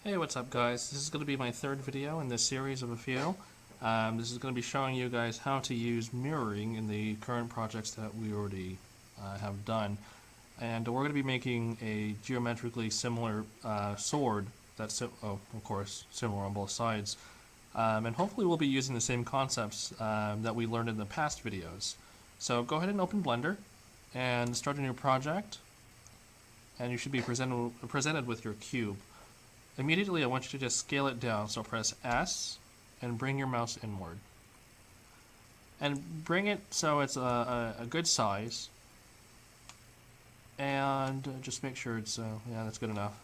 Hey, what's up guys? This is going to be my third video in this series of a few. This is going to be showing you guys how to use mirroring in the current projects that we already have done. And we're going to be making a geometrically similar sword that's, of course, similar on both sides. And hopefully we'll be using the same concepts that we learned in the past videos. So go ahead and open Blender and start a new project. And you should be presented with your cube. Immediately, I want you to just scale it down. So press S and bring your mouse inward. And bring it so it's a good size. And just make sure it's, yeah, that's good enough.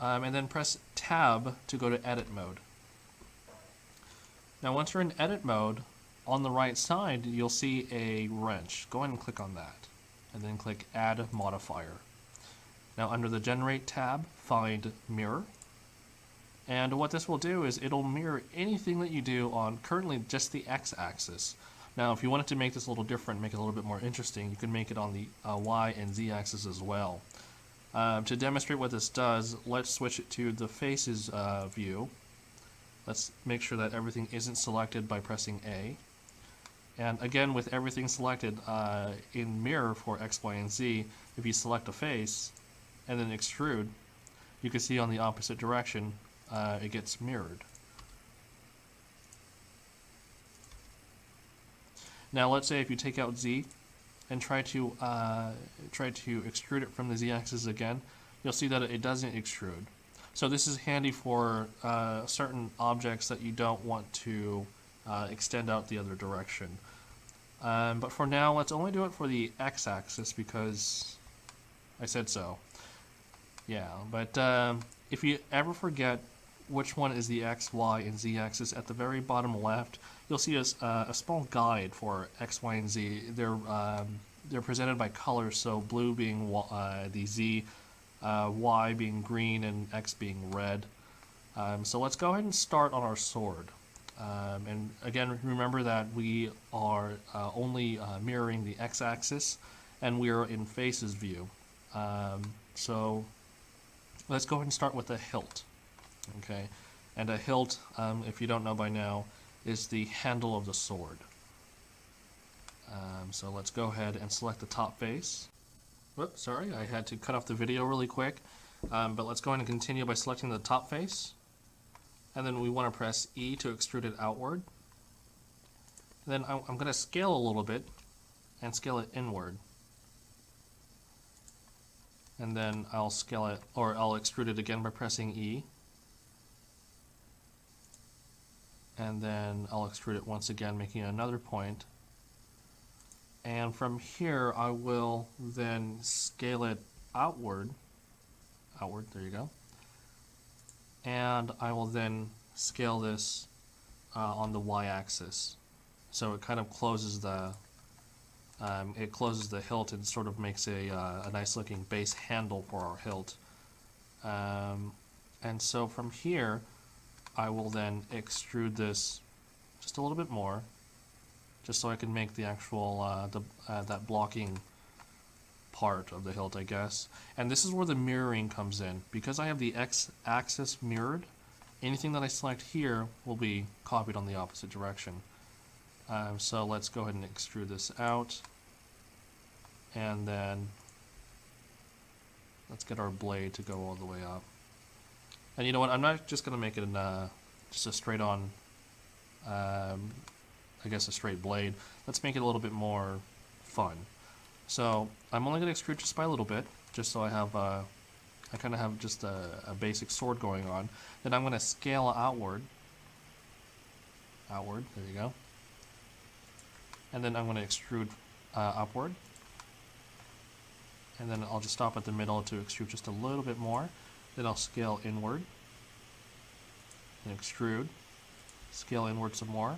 And then press Tab to go to Edit Mode. Now, once you're in Edit Mode, on the right side, you'll see a wrench. Go ahead and click on that. And then click Add Modifier. Now, under the Generate tab, find Mirror. And what this will do is it'll mirror anything that you do on currently just the x-axis. Now, if you wanted to make this a little different, make it a little bit more interesting, you can make it on the y and z-axis as well. To demonstrate what this does, let's switch it to the faces view. Let's make sure that everything isn't selected by pressing A. And again, with everything selected in mirror for X, Y, and Z, if you select a face and then extrude, you can see on the opposite direction it gets mirrored. Now let's say if you take out Z and try to extrude it from the Z-axis again, you'll see that it doesn't extrude. So this is handy for certain objects that you don't want to extend out the other direction. But for now, let's only do it for the X-axis because I said so. Yeah, but if you ever forget which one is the X, Y, and Z axis, at the very bottom left, you'll see a small guide for X, Y, and Z. They're presented by colors, so blue being the Z, Y being green, and X being red. So let's go ahead and start on our sword. And again, remember that we are only mirroring the X-axis, and we are in faces view. So let's go ahead and start with the hilt. Okay, and a hilt, if you don't know by now, is the handle of the sword. So let's go ahead and select the top face. Whoops, sorry, I had to cut off the video really quick. But let's go ahead and continue by selecting the top face. And then we want to press E to extrude it outward. Then I'm going to scale a little bit and scale it inward. And then I'll scale it, or I'll extrude it again by pressing E. And then I'll extrude it once again, making another point. And from here, I will then scale it outward. Outward, there you go. And I will then scale this on the y-axis. So it kind of closes the hilt and sort of makes a nice-looking base handle for our hilt. And so from here, I will then extrude this just a little bit more, just so I can make the actual that blocking part of the hilt, I guess. And this is where the mirroring comes in. Because I have the x-axis mirrored, anything that I select here will be copied on the opposite direction. So let's go ahead and extrude this out, and then let's get our blade to go all the way up. And you know what, I'm not just going to make it just a straight on, I guess a straight blade. Let's make it a little bit more fun. So I'm only going to extrude just by a little bit, just so I have, I kind of have just a basic sword going on. Then I'm going to scale outward. Outward, there you go. And then I'm going to extrude upward. And then I'll just stop at the middle to extrude just a little bit more. Then I'll scale inward, and extrude, scale inward some more,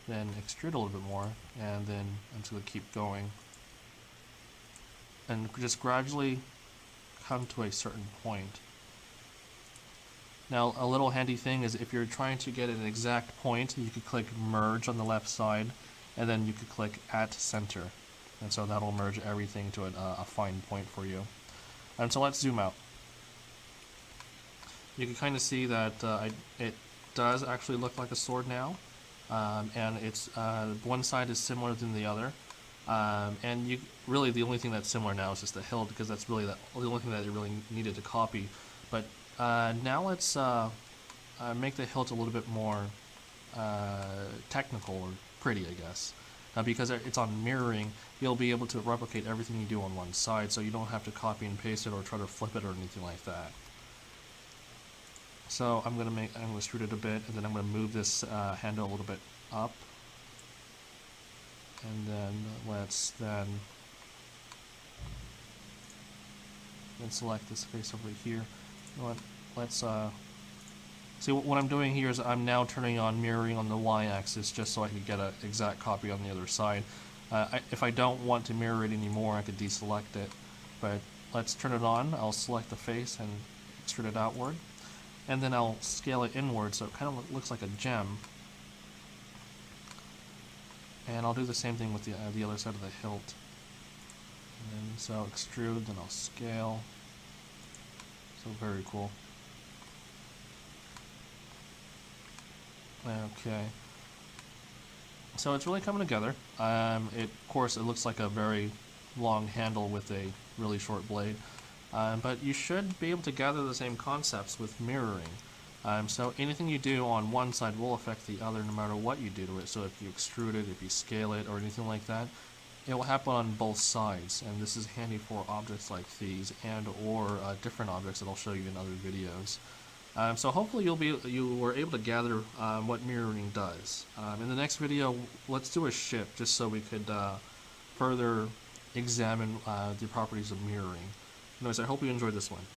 then extrude a little bit more, and then I'm just going to keep going. And just gradually come to a certain point. Now, a little handy thing is if you're trying to get an exact point, you could click Merge on the left side, and then you could click At Center. And so that'll merge everything to a fine point for you. And so let's zoom out. you can kind of see that it does actually look like a sword now, and it's one side is similar than the other, and you really the only thing that's similar now is just the hilt, because that's really the only thing that you really needed to copy. But now let's make the hilt a little bit more technical or pretty, I guess. Because it's on mirroring, you'll be able to replicate everything you do on one side, so you don't have to copy and paste it or try to flip it or anything like that. So I'm gonna extrude it a bit, and then I'm gonna move this handle a little bit up, and then let's then select this face over here. You know what? Let's see what I'm doing here is I'm now turning on mirroring on the y-axis just so I can get an exact copy on the other side. If I don't want to mirror it anymore, I could deselect it. But let's turn it on. I'll select the face and extrude it outward. And then I'll scale it inward so it kind of looks like a gem. And I'll do the same thing with the other side of the hilt. And so extrude, then I'll scale. So very cool. Okay. So it's really coming together. Of course, it looks like a very long handle with a really short blade. But you should be able to gather the same concepts with mirroring. So anything you do on one side will affect the other no matter what you do to it. So if you extrude it, if you scale it, or anything like that, it will happen on both sides. And this is handy for objects like these and or different objects that I'll show you in other videos. So hopefully you were able to gather what mirroring does. In the next video, let's do a ship just so we could further examine the properties of mirroring. Anyways, I hope you enjoyed this one.